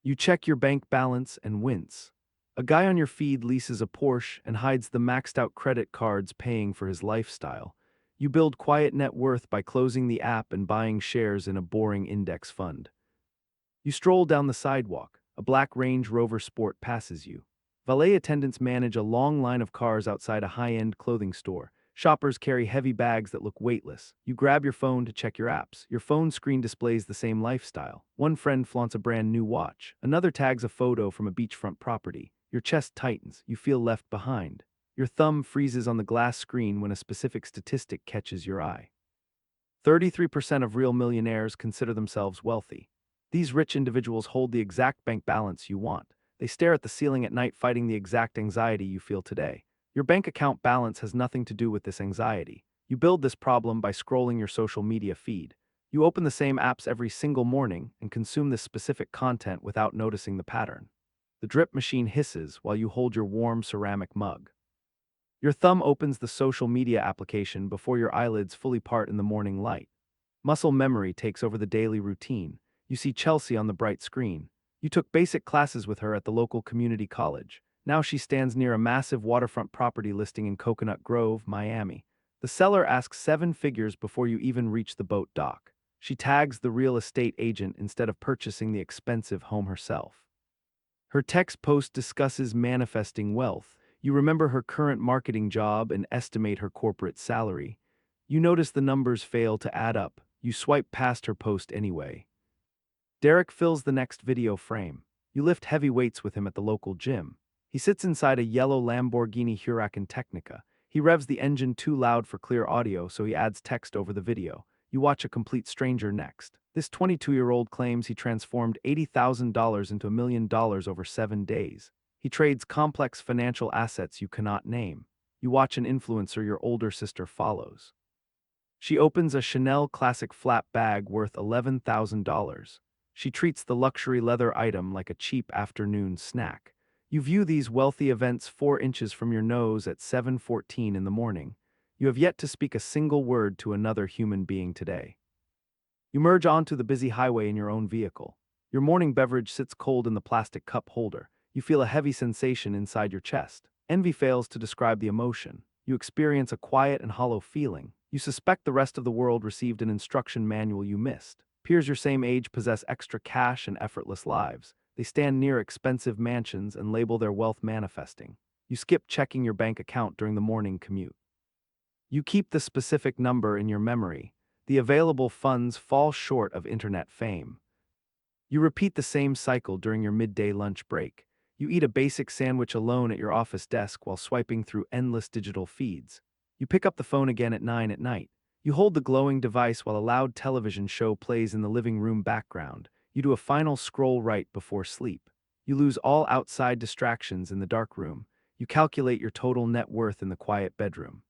You check your bank balance and wince. A guy on your feed leases a Porsche and hides the maxed out credit cards paying for his lifestyle. You build quiet net worth by closing the app and buying shares in a boring index fund. You stroll down the sidewalk. A black Range Rover Sport passes you. Valet attendants manage a long line of cars outside a high-end clothing store. Shoppers carry heavy bags that look weightless. You grab your phone to check your apps. Your phone screen displays the same lifestyle. One friend flaunts a brand new watch. Another tags a photo from a beachfront property. Your chest tightens. You feel left behind. Your thumb freezes on the glass screen when a specific statistic catches your eye. 33% of real millionaires consider themselves wealthy. These rich individuals hold the exact bank balance you want. They stare at the ceiling at night fighting the exact anxiety you feel today. Your bank account balance has nothing to do with this anxiety. You build this problem by scrolling your social media feed. You open the same apps every single morning and consume this specific content without noticing the pattern. The drip machine hisses while you hold your warm ceramic mug. Your thumb opens the social media application before your eyelids fully part in the morning light. Muscle memory takes over the daily routine. You see Chelsea on the bright screen. You took basic classes with her at the local community college. Now she stands near a massive waterfront property listing in Coconut Grove, Miami. The seller asks 7 figures before you even reach the boat dock. She tags the real estate agent instead of purchasing the expensive home herself. Her text post discusses manifesting wealth. You remember her current marketing job and estimate her corporate salary. You notice the numbers fail to add up. You swipe past her post anyway. Derek fills the next video frame. You lift heavy weights with him at the local gym. He sits inside a yellow Lamborghini Huracan Technica. He revs the engine too loud for clear audio, so he adds text over the video. You watch a complete stranger next. This 22-year-old claims he transformed $80,000 into $1 million over 7 days. He trades complex financial assets you cannot name. You watch an influencer your older sister follows. She opens a Chanel classic flap bag worth $11,000. She treats the luxury leather item like a cheap afternoon snack. You view these wealthy events 4 inches from your nose at 7:14 in the morning. You have yet to speak a single word to another human being today. You merge onto the busy highway in your own vehicle. Your morning beverage sits cold in the plastic cup holder. You feel a heavy sensation inside your chest. Envy fails to describe the emotion. You experience a quiet and hollow feeling. You suspect the rest of the world received an instruction manual you missed. Peers your same age possess extra cash and effortless lives. They stand near expensive mansions and label their wealth manifesting. You skip checking your bank account during the morning commute. You keep the specific number in your memory. The available funds fall short of internet fame. You repeat the same cycle during your midday lunch break. You eat a basic sandwich alone at your office desk while swiping through endless digital feeds. You pick up the phone again at 9 at night. You hold the glowing device while a loud television show plays in the living room background. You do a final scroll right before sleep. You lose all outside distractions in the dark room. You calculate your total net worth in the quiet bedroom.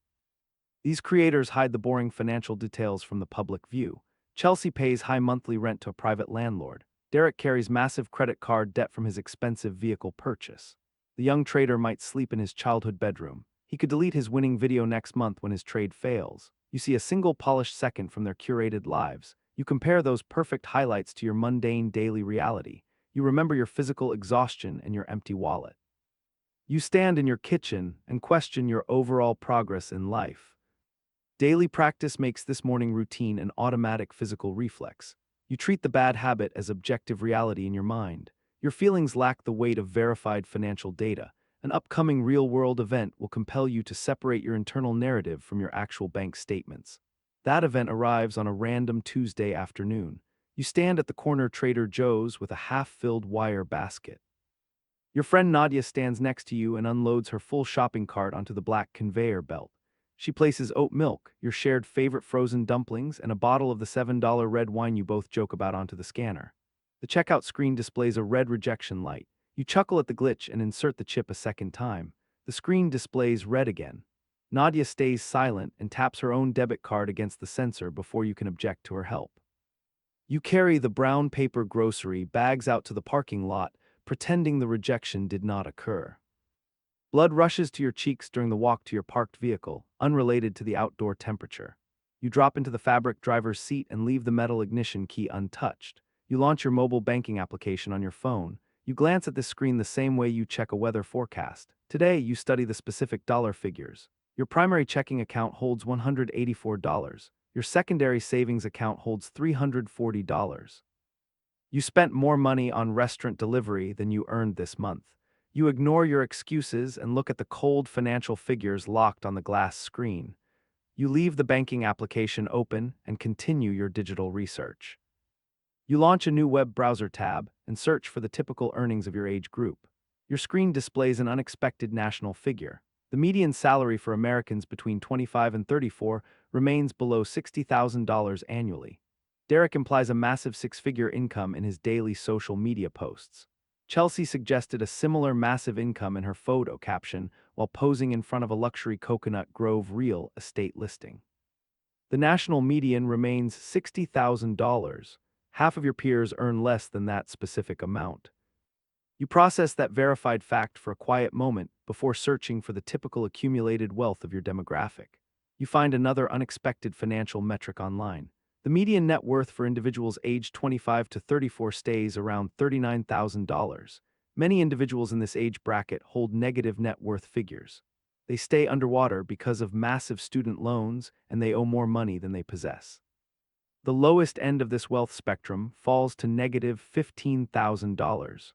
These creators hide the boring financial details from the public view. Chelsea pays high monthly rent to a private landlord. Derek carries massive credit card debt from his expensive vehicle purchase. The young trader might sleep in his childhood bedroom. He could delete his winning video next month when his trade fails. You see a single polished second from their curated lives. You compare those perfect highlights to your mundane daily reality. You remember your physical exhaustion and your empty wallet. You stand in your kitchen and question your overall progress in life. Daily practice makes this morning routine an automatic physical reflex. You treat the bad habit as objective reality in your mind. Your feelings lack the weight of verified financial data. An upcoming real-world event will compel you to separate your internal narrative from your actual bank statements. That event arrives on a random Tuesday afternoon. You stand at the corner Trader Joe's with a half-filled wire basket. Your friend Nadia stands next to you and unloads her full shopping cart onto the black conveyor belt. She places oat milk, your shared favorite frozen dumplings, and a bottle of the $7 red wine you both joke about onto the scanner. The checkout screen displays a red rejection light. You chuckle at the glitch and insert the chip a second time. The screen displays red again. Nadia stays silent and taps her own debit card against the sensor before you can object to her help. You carry the brown paper grocery bags out to the parking lot, pretending the rejection did not occur. Blood rushes to your cheeks during the walk to your parked vehicle, unrelated to the outdoor temperature. You drop into the fabric driver's seat and leave the metal ignition key untouched. You launch your mobile banking application on your phone. You glance at this screen the same way you check a weather forecast. Today, you study the specific dollar figures. Your primary checking account holds $184. Your secondary savings account holds $340. You spent more money on restaurant delivery than you earned this month. You ignore your excuses and look at the cold financial figures locked on the glass screen. You leave the banking application open and continue your digital research. You launch a new web browser tab and search for the typical earnings of your age group. Your screen displays an unexpected national figure. The median salary for Americans between 25 and 34 remains below $60,000 annually. Derek implies a massive six-figure income in his daily social media posts. Chelsea suggested a similar massive income in her photo caption while posing in front of a luxury Coconut Grove real estate listing. The national median remains $60,000. Half of your peers earn less than that specific amount. You process that verified fact for a quiet moment before searching for the typical accumulated wealth of your demographic. You find another unexpected financial metric online. The median net worth for individuals aged 25 to 34 stays around $39,000. Many individuals in this age bracket hold negative net worth figures. They stay underwater because of massive student loans and they owe more money than they possess. The lowest end of this wealth spectrum falls to negative $15,000.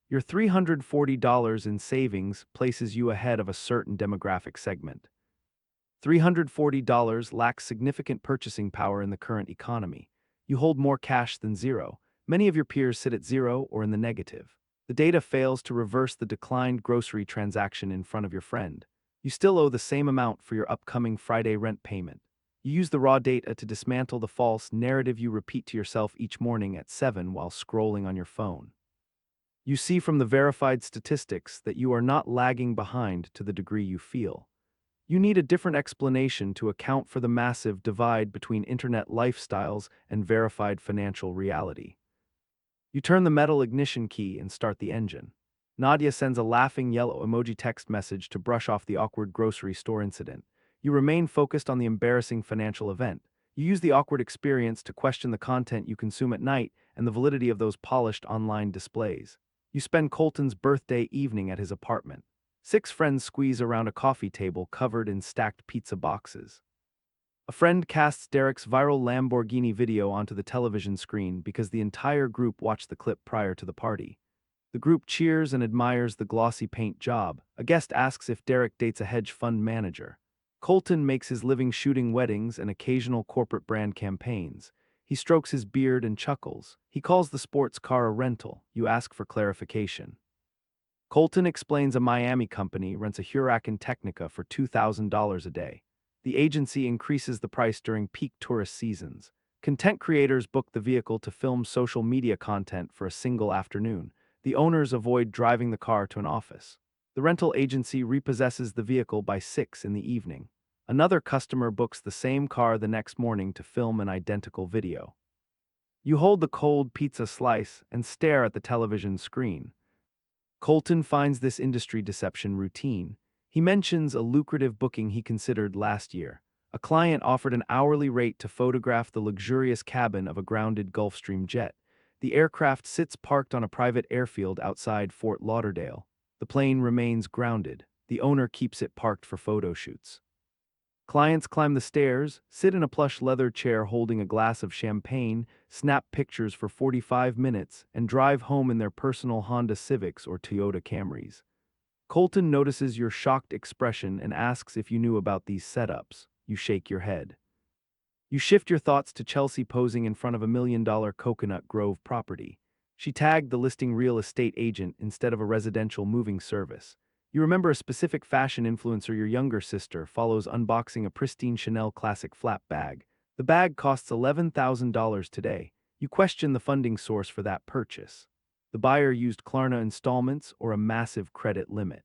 Your $340 in savings places you ahead of a certain demographic segment. $340 lacks significant purchasing power in the current economy. You hold more cash than zero. Many of your peers sit at zero or in the negative. The data fails to reverse the declined grocery transaction in front of your friend. You still owe the same amount for your upcoming Friday rent payment. You use the raw data to dismantle the false narrative you repeat to yourself each morning at 7 while scrolling on your phone. You see from the verified statistics that you are not lagging behind to the degree you feel. You need a different explanation to account for the massive divide between internet lifestyles and verified financial reality. You turn the metal ignition key and start the engine. Nadia sends a laughing yellow emoji text message to brush off the awkward grocery store incident. You remain focused on the embarrassing financial event. You use the awkward experience to question the content you consume at night and the validity of those polished online displays. You spend Colton's birthday evening at his apartment. 6 friends squeeze around a coffee table covered in stacked pizza boxes. A friend casts Derek's viral Lamborghini video onto the television screen because the entire group watched the clip prior to the party. The group cheers and admires the glossy paint job. A guest asks if Derek dates a hedge fund manager. Colton makes his living shooting weddings and occasional corporate brand campaigns. He strokes his beard and chuckles. He calls the sports car a rental. You ask for clarification. Colton explains a Miami company rents a Huracan Technica for $2,000 a day. The agency increases the price during peak tourist seasons. Content creators book the vehicle to film social media content for a single afternoon. The owners avoid driving the car to an office. The rental agency repossesses the vehicle by 6 in the evening. Another customer books the same car the next morning to film an identical video. You hold the cold pizza slice and stare at the television screen. Colton finds this industry deception routine. He mentions a lucrative booking he considered last year. A client offered an hourly rate to photograph the luxurious cabin of a grounded Gulfstream jet. The aircraft sits parked on a private airfield outside Fort Lauderdale. The plane remains grounded. The owner keeps it parked for photo shoots. Clients climb the stairs, sit in a plush leather chair holding a glass of champagne, snap pictures for 45 minutes, and drive home in their personal Honda Civics or Toyota Camrys. Colton notices your shocked expression and asks if you knew about these setups. You shake your head. You shift your thoughts to Chelsea posing in front of $1 million Coconut Grove property. She tagged the listing real estate agent instead of a residential moving service. You remember a specific fashion influencer your younger sister follows unboxing a pristine Chanel classic flap bag. The bag costs $11,000 today. You question the funding source for that purchase. The buyer used Klarna installments or a massive credit limit.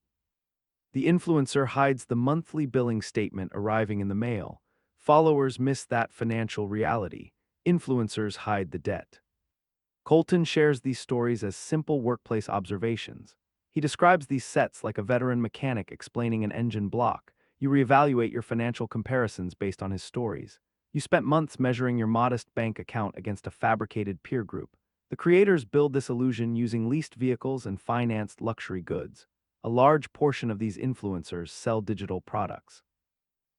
The influencer hides the monthly billing statement arriving in the mail. Followers miss that financial reality. Influencers hide the debt. Colton shares these stories as simple workplace observations. He describes these sets like a veteran mechanic explaining an engine block. You reevaluate your financial comparisons based on his stories. You spent months measuring your modest bank account against a fabricated peer group. The creators build this illusion using leased vehicles and financed luxury goods. A large portion of these influencers sell digital products.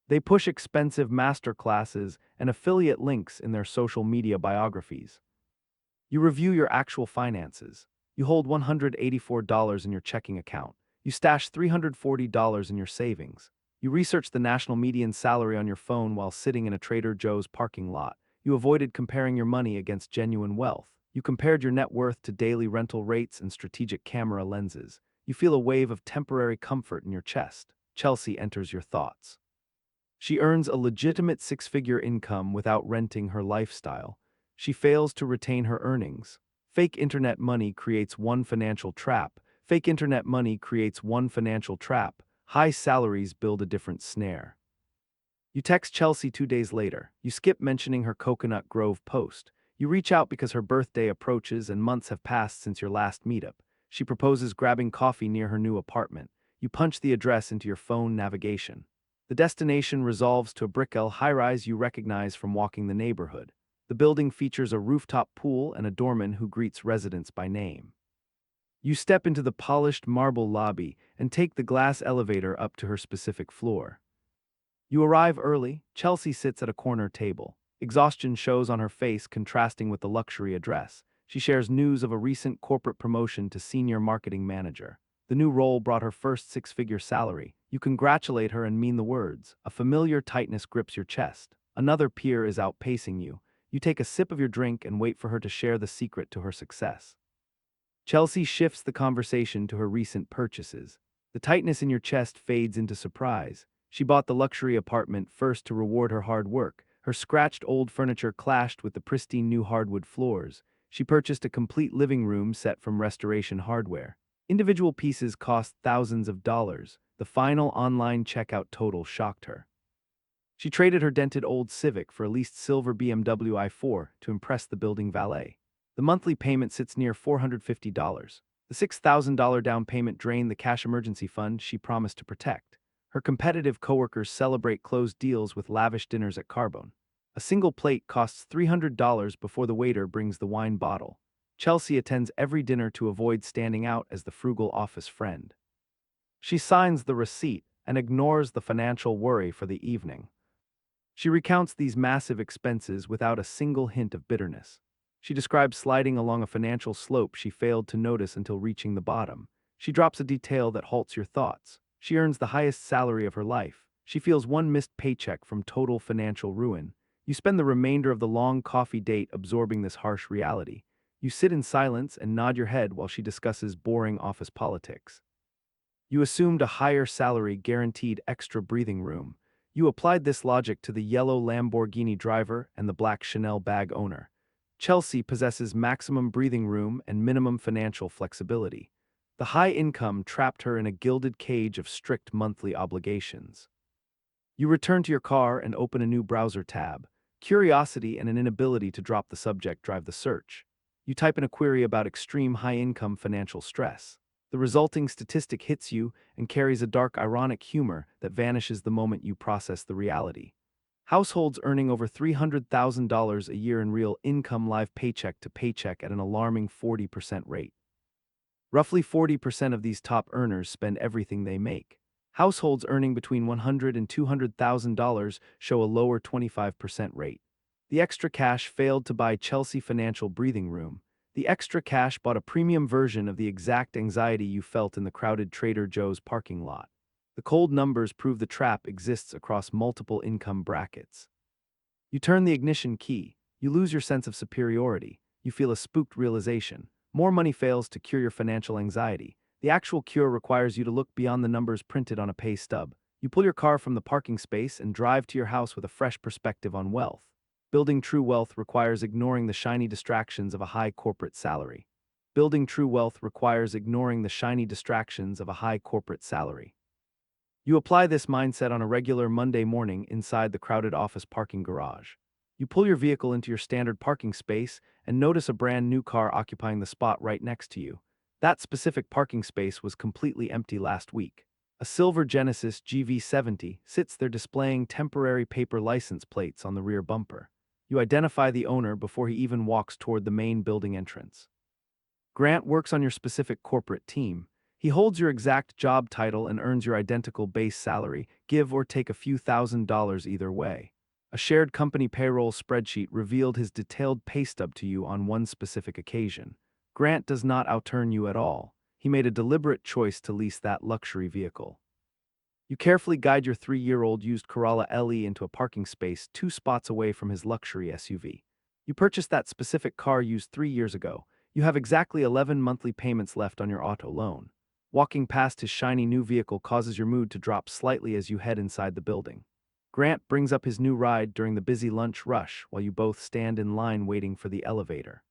They push expensive masterclasses and affiliate links in their social media biographies. You review your actual finances. You hold $184 in your checking account. You stash $340 in your savings. You research the national median salary on your phone while sitting in a Trader Joe's parking lot. You avoided comparing your money against genuine wealth. You compared your net worth to daily rental rates and strategic camera lenses. You feel a wave of temporary comfort in your chest. Chelsea enters your thoughts. She earns a legitimate six-figure income without renting her lifestyle. She fails to retain her earnings. Fake internet money creates one financial trap. Fake internet money creates one financial trap. High salaries build a different snare. You text Chelsea 2 days later. You skip mentioning her Coconut Grove post. You reach out because her birthday approaches and months have passed since your last meetup. She proposes grabbing coffee near her new apartment. You punch the address into your phone navigation. The destination resolves to a brick high-rise you recognize from walking the neighborhood. The building features a rooftop pool and a doorman who greets residents by name. You step into the polished marble lobby and take the glass elevator up to her specific floor. You arrive early. Chelsea sits at a corner table. Exhaustion shows on her face, contrasting with the luxury address. She shares news of a recent corporate promotion to senior marketing manager. The new role brought her first six-figure salary. You congratulate her and mean the words. A familiar tightness grips your chest. Another peer is outpacing you. You take a sip of your drink and wait for her to share the secret to her success. Chelsea shifts the conversation to her recent purchases. The tightness in your chest fades into surprise. She bought the luxury apartment first to reward her hard work. Her scratched old furniture clashed with the pristine new hardwood floors. She purchased a complete living room set from restoration hardware. Individual pieces cost thousands of dollars. The final online checkout total shocked her. She traded her dented old Civic for a leased silver BMW i4 to impress the building valet. The monthly payment sits near $450. The $6,000 down payment drained the cash emergency fund she promised to protect. Her competitive coworkers celebrate closed deals with lavish dinners at Carbone. A single plate costs $300 before the waiter brings the wine bottle. Chelsea attends every dinner to avoid standing out as the frugal office friend. She signs the receipt and ignores the financial worry for the evening. She recounts these massive expenses without a single hint of bitterness. She describes sliding along a financial slope she failed to notice until reaching the bottom. She drops a detail that halts your thoughts. She earns the highest salary of her life. She feels one missed paycheck from total financial ruin. You spend the remainder of the long coffee date absorbing this harsh reality. You sit in silence and nod your head while she discusses boring office politics. You assumed a higher salary guaranteed extra breathing room. You applied this logic to the yellow Lamborghini driver and the black Chanel bag owner. Chelsea possesses maximum breathing room and minimum financial flexibility. The high income trapped her in a gilded cage of strict monthly obligations. You return to your car and open a new browser tab. Curiosity and an inability to drop the subject drive the search. You type in a query about extreme high-income financial stress. The resulting statistic hits you and carries a dark, ironic humor that vanishes the moment you process the reality. Households earning over $300,000 a year in real income live paycheck to paycheck at an alarming 40% rate. Roughly 40% of these top earners spend everything they make. Households earning between $100,000 and $200,000 show a lower 25% rate. The extra cash failed to buy Chelsea financial breathing room. The extra cash bought a premium version of the exact anxiety you felt in the crowded Trader Joe's parking lot. The cold numbers prove the trap exists across multiple income brackets. You turn the ignition key. You lose your sense of superiority. You feel a spooked realization. More money fails to cure your financial anxiety. The actual cure requires you to look beyond the numbers printed on a pay stub. You pull your car from the parking space and drive to your house with a fresh perspective on wealth. Building true wealth requires ignoring the shiny distractions of a high corporate salary. Building true wealth requires ignoring the shiny distractions of a high corporate salary. You apply this mindset on a regular Monday morning inside the crowded office parking garage. You pull your vehicle into your standard parking space and notice a brand new car occupying the spot right next to you. That specific parking space was completely empty last week. A silver Genesis GV70 sits there displaying temporary paper license plates on the rear bumper. You identify the owner before he even walks toward the main building entrance. Grant works on your specific corporate team. He holds your exact job title and earns your identical base salary, give or take a few $1,000s either way. A shared company payroll spreadsheet revealed his detailed pay stub to you on one specific occasion. Grant does not outturn you at all. He made a deliberate choice to lease that luxury vehicle. You carefully guide your 3-year-old used Corolla LE into a parking space 2 spots away from his luxury SUV. You purchased that specific car used 3 years ago. You have exactly 11 monthly payments left on your auto loan. Walking past his shiny new vehicle causes your mood to drop slightly as you head inside the building. Grant brings up his new ride during the busy lunch rush while you both stand in line waiting for the elevator.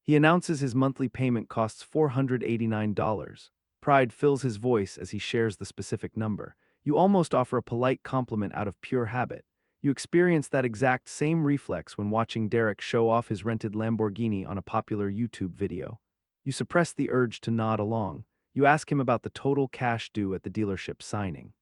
He announces his monthly payment costs $489. Pride fills his voice as he shares the specific number. You almost offer a polite compliment out of pure habit. You experience that exact same reflex when watching Derek show off his rented Lamborghini on a popular YouTube video. You suppress the urge to nod along. You ask him about the total cash due at the dealership signing.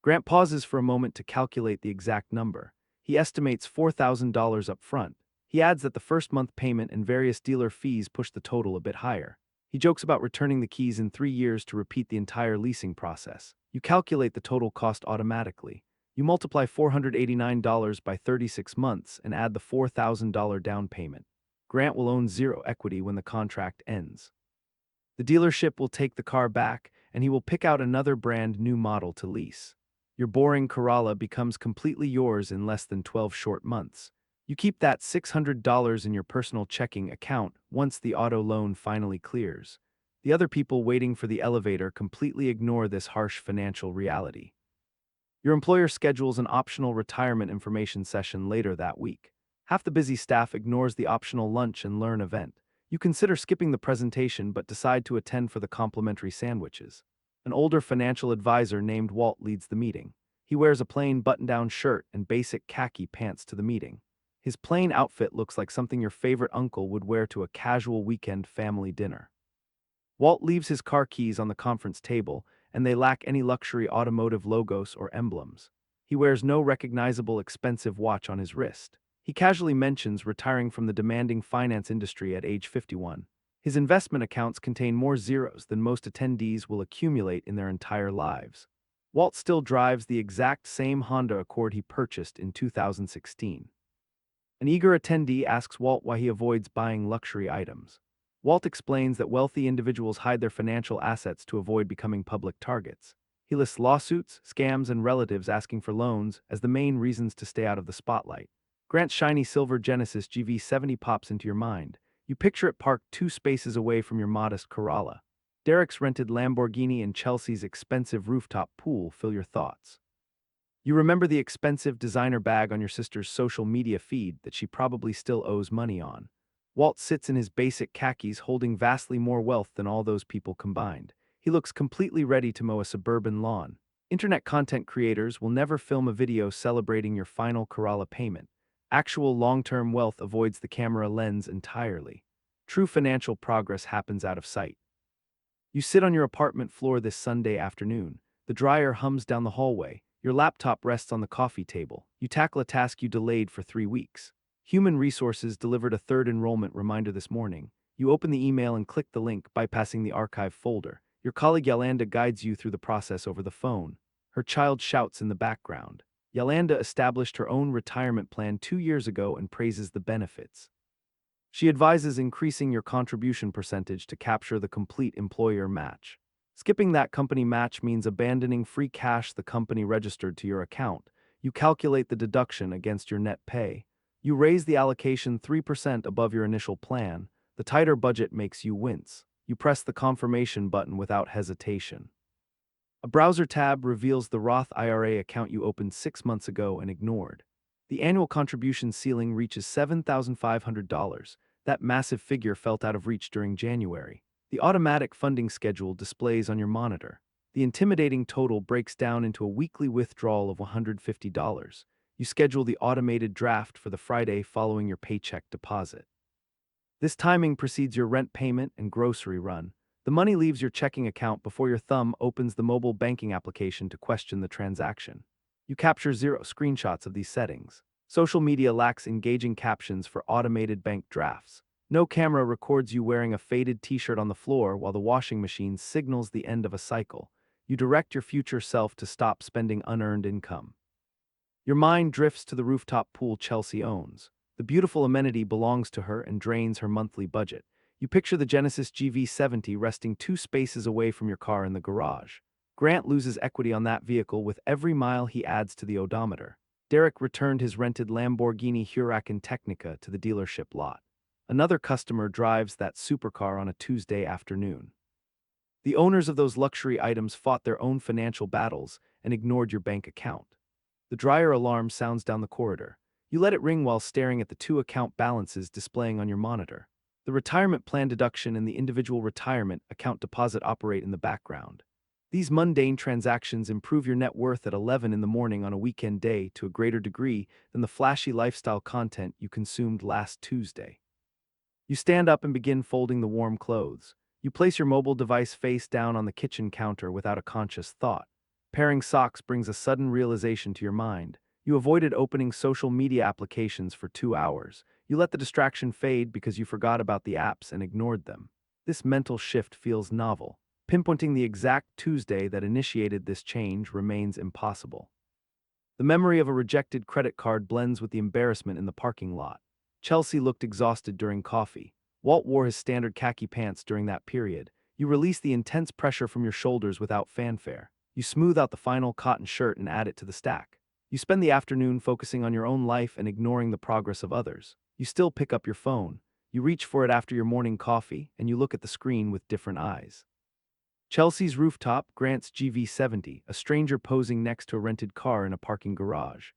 Grant pauses for a moment to calculate the exact number. He estimates $4,000 up front. He adds that the first month payment and various dealer fees push the total a bit higher. He jokes about returning the keys in 3 years to repeat the entire leasing process. You calculate the total cost automatically. You multiply $489 by 36 months and add the $4,000 down payment. Grant will own zero equity when the contract ends. The dealership will take the car back, and he will pick out another brand new model to lease. Your boring Corolla becomes completely yours in less than 12 short months. You keep that $600 in your personal checking account once the auto loan finally clears. The other people waiting for the elevator completely ignore this harsh financial reality. Your employer schedules an optional retirement information session later that week. Half the busy staff ignores the optional lunch and learn event. You consider skipping the presentation but decide to attend for the complimentary sandwiches. An older financial advisor named Walt leads the meeting. He wears a plain button-down shirt and basic khaki pants to the meeting. His plain outfit looks like something your favorite uncle would wear to a casual weekend family dinner. Walt leaves his car keys on the conference table, and they lack any luxury automotive logos or emblems. He wears no recognizable expensive watch on his wrist. He casually mentions retiring from the demanding finance industry at age 51. His investment accounts contain more zeros than most attendees will accumulate in their entire lives. Walt still drives the exact same Honda Accord he purchased in 2016. An eager attendee asks Walt why he avoids buying luxury items. Walt explains that wealthy individuals hide their financial assets to avoid becoming public targets. He lists lawsuits, scams, and relatives asking for loans as the main reasons to stay out of the spotlight. Grant's shiny silver Genesis GV70 pops into your mind. You picture it parked 2 spaces away from your modest Corolla. Derek's rented Lamborghini and Chelsea's expensive rooftop pool fill your thoughts. You remember the expensive designer bag on your sister's social media feed that she probably still owes money on. Walt sits in his basic khakis holding vastly more wealth than all those people combined. He looks completely ready to mow a suburban lawn. Internet content creators will never film a video celebrating your final Corolla payment. Actual long-term wealth avoids the camera lens entirely. True financial progress happens out of sight. You sit on your apartment floor this Sunday afternoon. The dryer hums down the hallway. Your laptop rests on the coffee table. You tackle a task you delayed for 3 weeks. Human Resources delivered a third enrollment reminder this morning. You open the email and click the link, bypassing the archive folder. Your colleague Yolanda guides you through the process over the phone. Her child shouts in the background. Yolanda established her own retirement plan 2 years ago and praises the benefits. She advises increasing your contribution percentage to capture the complete employer match. Skipping that company match means abandoning free cash the company registered to your account. You calculate the deduction against your net pay. You raise the allocation 3% above your initial plan. The tighter budget makes you wince. You press the confirmation button without hesitation. A browser tab reveals the Roth IRA account you opened 6 months ago and ignored. The annual contribution ceiling reaches $7,500. That massive figure felt out of reach during January. The automatic funding schedule displays on your monitor. The intimidating total breaks down into a weekly withdrawal of $150. You schedule the automated draft for the Friday following your paycheck deposit. This timing precedes your rent payment and grocery run. The money leaves your checking account before your thumb opens the mobile banking application to question the transaction. You capture 0 screenshots of these settings. Social media lacks engaging captions for automated bank drafts. No camera records you wearing a faded t-shirt on the floor while the washing machine signals the end of a cycle. You direct your future self to stop spending unearned income. Your mind drifts to the rooftop pool Chelsea owns. The beautiful amenity belongs to her and drains her monthly budget. You picture the Genesis GV70 resting 2 spaces away from your car in the garage. Grant loses equity on that vehicle with every mile he adds to the odometer. Derek returned his rented Lamborghini Huracan Technica to the dealership lot. Another customer drives that supercar on a Tuesday afternoon. The owners of those luxury items fought their own financial battles and ignored your bank account. The dryer alarm sounds down the corridor. You let it ring while staring at the 2 account balances displaying on your monitor. The retirement plan deduction and the individual retirement account deposit operate in the background. These mundane transactions improve your net worth at 11 in the morning on a weekend day to a greater degree than the flashy lifestyle content you consumed last Tuesday. You stand up and begin folding the warm clothes. You place your mobile device face down on the kitchen counter without a conscious thought. Pairing socks brings a sudden realization to your mind. You avoided opening social media applications for 2 hours. You let the distraction fade because you forgot about the apps and ignored them. This mental shift feels novel. Pinpointing the exact Tuesday that initiated this change remains impossible. The memory of a rejected credit card blends with the embarrassment in the parking lot. Chelsea looked exhausted during coffee. Walt wore his standard khaki pants during that period. You release the intense pressure from your shoulders without fanfare. You smooth out the final cotton shirt and add it to the stack. You spend the afternoon focusing on your own life and ignoring the progress of others. You still pick up your phone. You reach for it after your morning coffee, and you look at the screen with different eyes. Chelsea's rooftop, Grant's GV70, a stranger posing next to a rented car in a parking garage.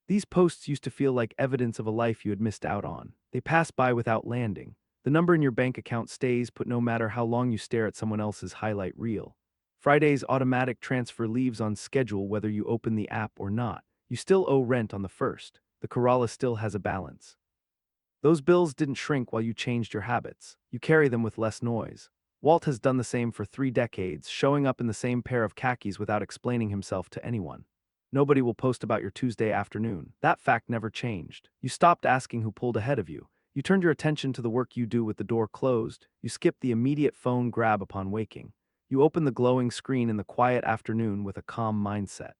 These posts used to feel like evidence of a life you had missed out on. They pass by without landing. The number in your bank account stays put no matter how long you stare at someone else's highlight reel. Friday's automatic transfer leaves on schedule whether you open the app or not. You still owe rent on the first. The Corolla still has a balance. Those bills didn't shrink while you changed your habits. You carry them with less noise. Walt has done the same for 3 decades, showing up in the same pair of khakis without explaining himself to anyone. Nobody will post about your Tuesday afternoon. That fact never changed. You stopped asking who pulled ahead of you. You turned your attention to the work you do with the door closed. You skipped the immediate phone grab upon waking. You opened the glowing screen in the quiet afternoon with a calm mindset.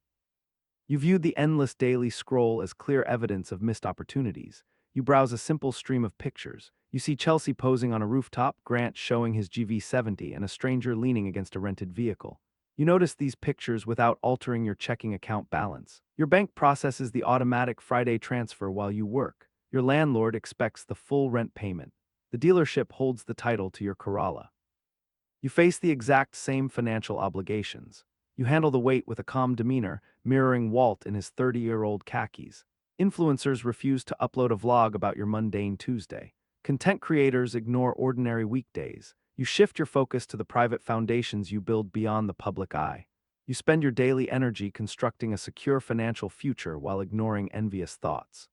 You viewed the endless daily scroll as clear evidence of missed opportunities. You browse a simple stream of pictures. You see Chelsea posing on a rooftop, Grant showing his GV70, and a stranger leaning against a rented vehicle. You notice these pictures without altering your checking account balance. Your bank processes the automatic Friday transfer while you work. Your landlord expects the full rent payment. The dealership holds the title to your Corolla. You face the exact same financial obligations. You handle the weight with a calm demeanor, mirroring Walt in his 30-year-old khakis. Influencers refuse to upload a vlog about your mundane Tuesday. Content creators ignore ordinary weekdays. You shift your focus to the private foundations you build beyond the public eye. You spend your daily energy constructing a secure financial future while ignoring envious thoughts.